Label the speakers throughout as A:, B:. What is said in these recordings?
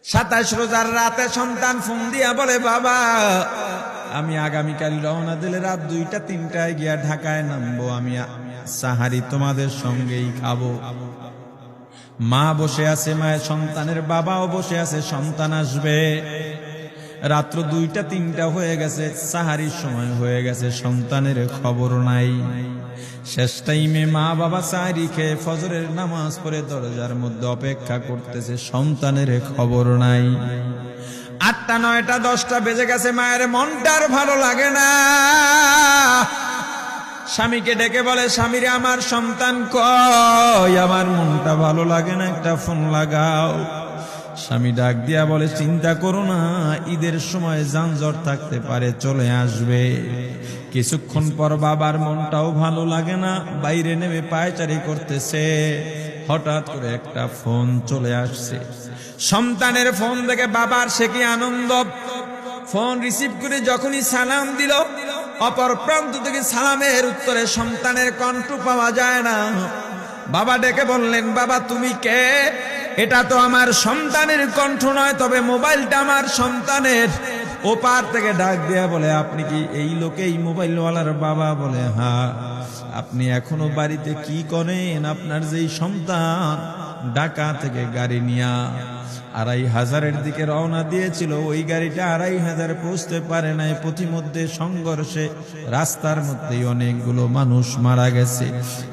A: 27 রোজার রাতে সন্তান ফোন দিয়া বলে, বাবা আমি আগামীকাল রওনা দিলে রাত 2টা-3টায় গিয়া ঢাকায় নামবো, আমি সাহারি তোমাদের সঙ্গেই খাবো। মা বসে আছে, মায়ের সন্তানের বাবাও বসে আছে, সন্তান আসবে। রাত্র 2টা-3টা হয়ে গেছে, সাহারির সময় হয়ে গেছে, সন্তানের খবর নাই। শেষ টাইমে মা বাবা সাহারি খেয়ে ফজরের নামাজ পড়ে দরজার মধ্যে অপেক্ষা করতেছে, সন্তানের খবর নাই। 8টা, 9টা, 10টা বেজে গেছে, মায়ের মনটার ভালো লাগে না। স্বামীকে ডেকে বলে, স্বামীরে আমার সন্তান কই, আমার মনটা ভালো লাগে না, একটা ফোন লাগাও। স্বামী ডাক দিয়া বলে, চিন্তা করো না, ঈদের সময় যানজট থাকতে পারে, চলে আসবে। কিছুক্ষণ পর বাবার মনটাও ভালো লাগে না, বাইরে নেমে পায়চারি করতেছে। হঠাৎ করে একটা ফোন চলে আসছে। সন্তানের ফোন দেখে বাবার সে কি আনন্দ। ফোন রিসিভ করে যখনই সালাম দিল, অপর প্রান্ত থেকে সালামের উত্তরে সন্তানের কণ্ঠ পাওয়া যায় না। বাবা ডেকে বললেন, বাবা তুমি কে? এটা তো আমার সন্তানের কণ্ঠ নয়, তবে মোবাইলটা আমার সন্তানের। ওপার থেকে ডাক দেয়া বলে, আপনি কি এই লোকে, এই মোবাইলওয়ালার বাবা? বলে, হ্যাঁ। আপনি এখনো বাড়িতে কি করেন? আপনার যেই সন্তান ঢাকা থেকে গাড়ি নিয়া 2500-এর দিকে রওনা দিয়েছিল, ওই গাড়িটা 2500 পৌঁছতে পারে নাই। পথিমধ্যে সংঘর্ষে রাস্তার মধ্যেই অনেকগুলো মানুষ মারা গেছে,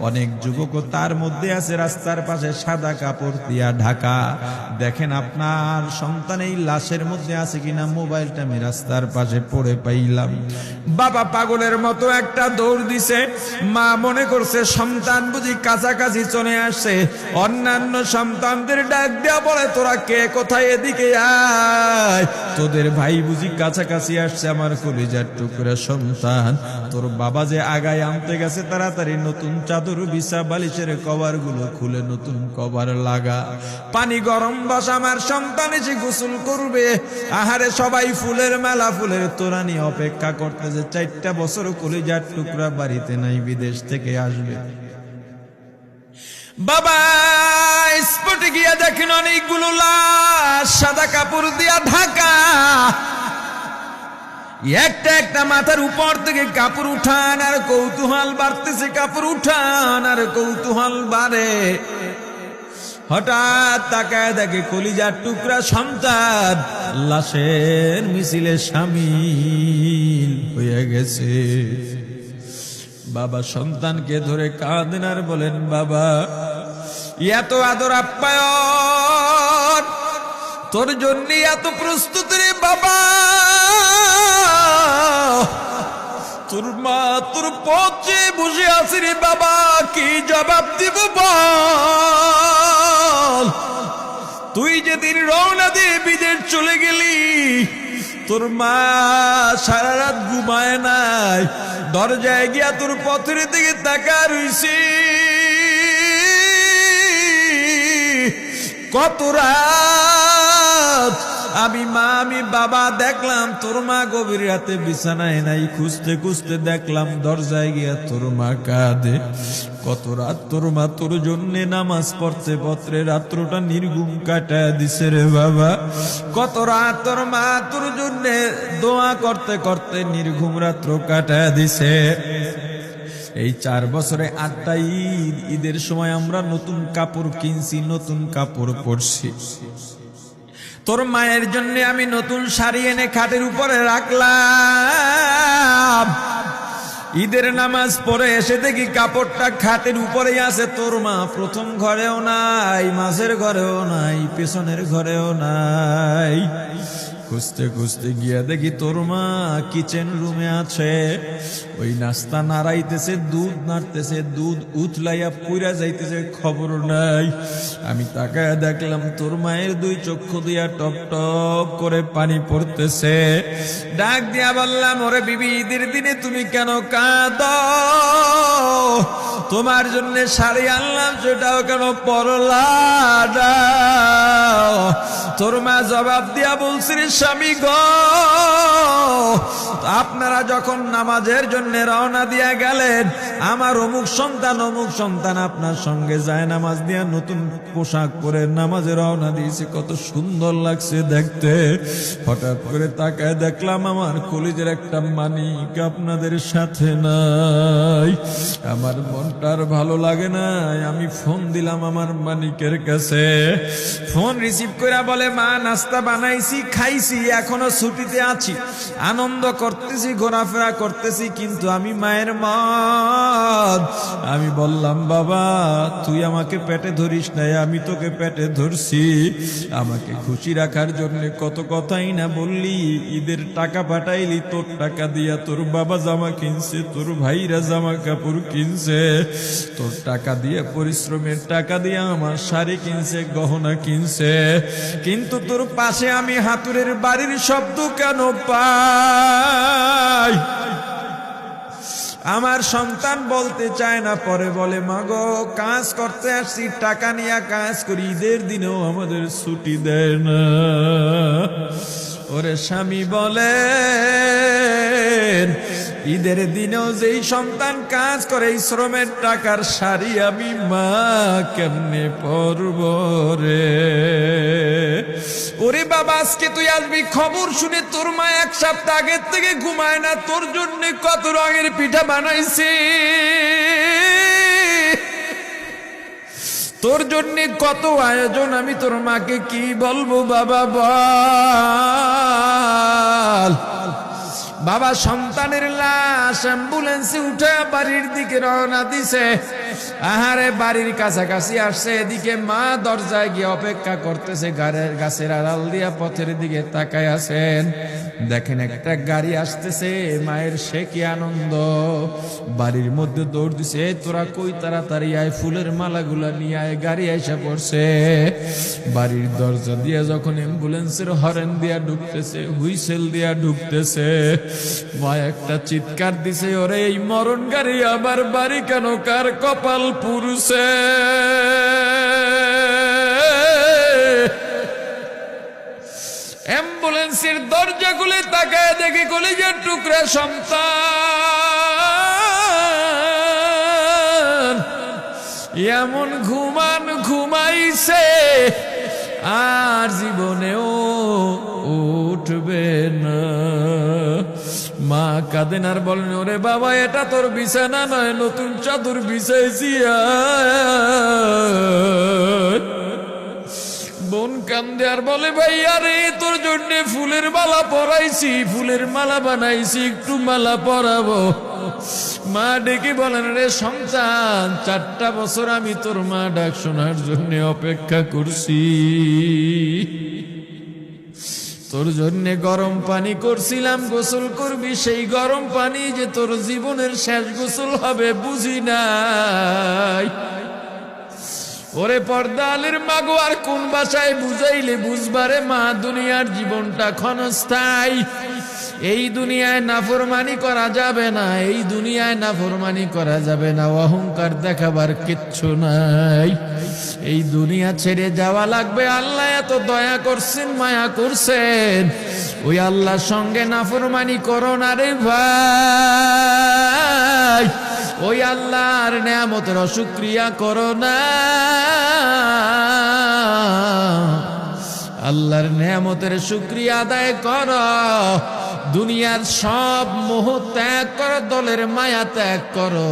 A: অনেক যুবকও তার মধ্যে আছে। রাস্তার পাশে সাদা কাপড় দিয়া ঢাকা। দেখেন আপনার সন্তান এই লাশের মধ্যে আছে কিনা। মোবাইলটা আমি রাস্তার পাশে পড়ে পাইলাম। বাবা পাগলের মতো একটা দৌড় দিছে। মা মনে করছে সন্তান বুঝি কাছাকাছি চলে আসছে। অন্যান্য সন্তানদের ডাক দেয়া বলে, তোরা কে, কোথায়, এদিকে আয়, তোদের ভাই বুঝি কাছাকাছি আসছে। আমার কলিজার টুকরা সন্তান, তোর বাবা যে আগায় আনতে গেছে, তাড়াতাড়ি নতুন চাদর বিছা, বালিশের কভার গুলো খুলে নতুন কভার লাগা, পানি গরম বসা, আমার সন্তান এসে গোসল করবে। আহারে সবাই ফুলের মেলা, ফুলের তোড়া নিয়ে অপেক্ষা করতেছে। 4টা বছর কলিজার টুকরা বাড়িতে নাই, বিদেশ থেকে আসবে। বাবা স্পটে গিয়া দেখেন অনেকগুলো লাশ, সাদা কাপড় দিয়া ঢাকা। একটা একটা মাথার উপর থেকে কাপড় উঠান আর কৌতূহল বাড়তেছে, কাপড় উঠান আর কৌতূহল বাড়ে। হঠাৎ তাকায় দেখে কলিজার টুকরা সন্তান লাশের মিছিলে শামিল হয়ে গেছে। বাবা সন্তানকে ধরে কাঁদেন আর বলেন, বাবা এত আদর আপ্যায়ন, তোর জন্য এত প্রস্তুত রে বাবা। তোর মা তোর পথে বসে আছে রে বাবা, কি জবাব দিব বল? তুই যেদিন রওনা দিয়ে বিদেশ চলে গেলি, তোর মা সারা রাত ঘুমায় নাই, দরজায় গিয়া তোর পথের দিকে তাকা রইছে। কত রাত আমি মা, আমি বাবা দেখলাম তোর মা গভীর রাতে বিছানায় নাই। খুঁজতে খুঁজতে দেখলাম দরজায় গিয়া তোর মা কাঁদে। কত রাত তোর মা তোর জন্যে নামাজ পড়তে পড়তে রাত্রটা নির্ঘুম কাটায় দিছে রে বাবা। কত রাত তোর মা তোর জন্যে দোয়া করতে করতে নির্ঘুম রাত্র কাটায় দিছে। এই 4 বছরে 8টা ঈদ, ঈদের সময় আমরা নতুন কাপড় কিনছি, নতুন কাপড় পরছি। তোর মায়ের জন্য আমি নতুন শাড়ি এনে খাটের উপরে রাখলাম। ঈদের নামাজ পড়ে এসে দেখি কাপড়টা খাটের উপরেই আছে। তোর মা প্রথম ঘরেও নাই, মাঝের ঘরেও নাই, পেছনের ঘরেও নাই। খুঁজতে খুঁজতে গিয়া দেখি তোর মা কিচেন রুমে আছে। ওই নাস্তা নাড়াইতেছে, দুধ নাড়তেছে, দুধ উতলাইয়া পুইরা যাইতেছে, খবর নাই। আমি তাকায় দেখলাম তোর মায়ের 2 চক্ষু দিয়া টপ টপ করে পানি পড়তেছে। ডাক দিয়া বললাম, ওরে বিবি, ঈদের দিনে তুমি কেন কাঁদো? তোমার জন্য শাড়ি আনলাম, সেটাও কেন পরলা না? তোর মা জবাব দিয়া বলছে, রে স্বামী গো, আপনারা যখন নামাজের জন্য রওনা দিয়া গেলেন, আমার অমুক সন্তান আপনার সঙ্গে যায় নামাজ দিয়া নতুন পোশাক পরে নামাজে রওনা দিয়েছে, কত সুন্দর লাগছে দেখতে। হঠাৎ করে তাকায় দেখলাম আমার কলিজের একটা মানিক আপনাদের সাথে নাই। আমার মনটা আর ভালো লাগে না। আমি ফোন দিলাম আমার মানিকের কাছে। ফোন রিসিভ করে বলে, মা নাস্তা বানাইছি, খাইছি, এখনো ছুটিতে আছি, আনন্দ করতেছি, ঘোরাফেরা করতেছি, কিন্তু আমি মায়ের মত। আমি বললাম, বাবা তুই আমাকে পেটে ধরিস নাই, আমি তোকে পেটে ধরছি। আমাকে খুশি রাখার জন্য কত কথাই না বললি। ঈদের টাকা পাঠাইলি, তোর টাকা দিয়া তোর বাবা জামা কিনছে, তোর ভাইরা জামা কাপড় কিনছে, তোর টাকা দিয়ে পরিশ্রমের টাকা দিয়ে আমার শাড়ি কিনছে, গহনা কিনছে, কিন্তু তোর পাশে আমি হাতুড়ের বাড়ির শব্দ কেন পাই? আমার সন্তান বলতে চায় না, পরে বলে, মাগো কাজ করতে আসছি, টাকা নিয়ে কাজ করি, ঈদের দিনেও আমাদের ছুটি দেয় না। ওরে স্বামী বলেন, ঈদের দিনেও যেই সন্তান কাজ করে, এই শ্রমের টাকার শাড়ি আমি মা কেমনে পরব রে? ওরে বাবা, আজকে তুই আসবি, খবর শুনে তোর মা এক সপ্তাহ আগের থেকে ঘুমায় না, তোর জন্য কত রঙের পিঠা বানাইছি, তোর জন্য কত আয়োজন, আমি তোর মাকে কি বলবো বাবা বল। বাবা সন্তানের লাশ অ্যাম্বুলেন্সে উঠে বাড়ির দিকে রওনা দিছে। আহারে বাড়ির কাছাকাছি আসছে, এদিকে মা দরজায় গিয়ে অপেক্ষা করতেছে, গাছের আড়াল দিয়া পথের দিকে তাকায় আছেন। দেখেন একটা গাড়ি আসতেছে, মায়ের সে কি আনন্দ, বাড়ির মধ্যে দৌড় দিছে, তোরা কই তাড়াতাড়ি আয়, ফুলের মালাগুলা নিয়ে আয়, গাড়ি আইসা পড়ছে। বাড়ির দরজা দিয়ে যখন অ্যাম্বুলেন্সের হরেন দিয়া ঢুকতেছে, হুইসেল দিয়া ঢুকতেছে, মা একটা চিৎকার দিছে, ওরে এই মরণ গাড়ি আবার বাড়ি কেন, কার কপাল পুরুষে? অ্যাম্বুলেন্সের দরজা খুলে তাকায় দেখি কলিজার টুকরা সন্তান এমন ঘুমাইছে, আর জীবনেও উঠবে না। মা কাঁদেন আর বলেন, ওরে বাবা এটা তোর বিছানা নয়, নতুন চাদর বিছাইছি। বোন কান্দে আর বলে, ভাই আরে তোর জন্য ফুলের মালা পরাইছি, ফুলের মালা বানাইছি, একটু মালা পরাবো। মা ডেকে বলেন, রে সন্তান, 4টা বছর আমি তোর মা ডাক শোনার জন্য অপেক্ষা করছি, তোর জন্য গরম পানি করছিলাম, গোসল করবি, সেই গরম পানি যে তোর জীবনের শেষ গোসল হবে বুঝি নাই। ওরে পর্দালের মাগো, আর কোন ভাষায় বুঝাইলে বুঝবারে মা, দুনিয়ার জীবনটা ক্ষণস্থায়ী, এই দুনিয়ায় নাফরমানি করা যাবে না, এই দুনিয়ায় নাফরমানি করা যাবে না, অহংকার দেখাবার কিচ্ছু নাই, এই দুনিয়া ছেড়ে যাওয়া লাগবে। আল্লাহ এত দয়া করছেন, মায়া করছেন, ওই আল্লাহর সঙ্গে নাফরমানি করো না রে ভাই, ওই আল্লাহর নেয়ামতের অশুকরিয়া করো না, আল্লাহর নেয়ামতের শুকরিয়া আদায় করো, দুনিয়ার সব মোহ ত্যাগ করো, দলের মায়া ত্যাগ করো,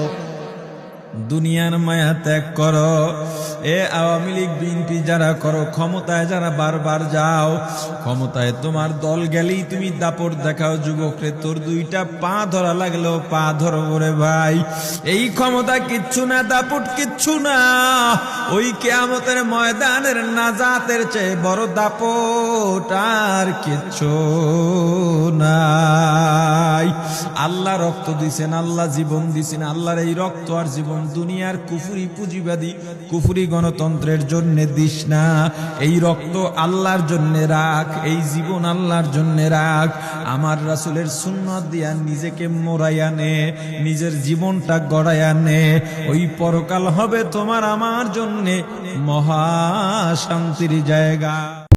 A: দুনিয়ার মায়া ত্যাগ করো। এ আওয়ামী লীগ বিএনপি যারা করো, ক্ষমতায় যারা বারবার যাও, ক্ষমতায় তোমার দল গেলেই তুমি দাপট দেখাও, যুবকরে তোর 2টা পা ধরা লাগলেও পা ধরো রে ভাই, এই ক্ষমতা কিচ্ছু না, দাপট কিচ্ছু না, ওই কিয়ামতের ময়দানের নাজাতের চেয়ে বড় দাপট আর কিচ্ছু নাই। আল্লাহ রক্ত দিছেন, আল্লাহ জীবন দিছেন, আল্লাহর এই রক্ত আর জীবন দুনিয়ার কুফরি পুঁজিবাদী কুফরি গণতন্ত্রের জন্য দিস না, এই রক্ত আল্লাহর জন্য রাখ, এই জীবন আল্লাহর জন্য রাখ। আমার রাসূলের সুন্নাত দিয়া নিজেকে মোড়াইয়া নে, নিজের জীবনটা গড়াইয়া নে, ওই পরকাল হবে তোমার আমার জন্য মহা শান্তির জায়গা।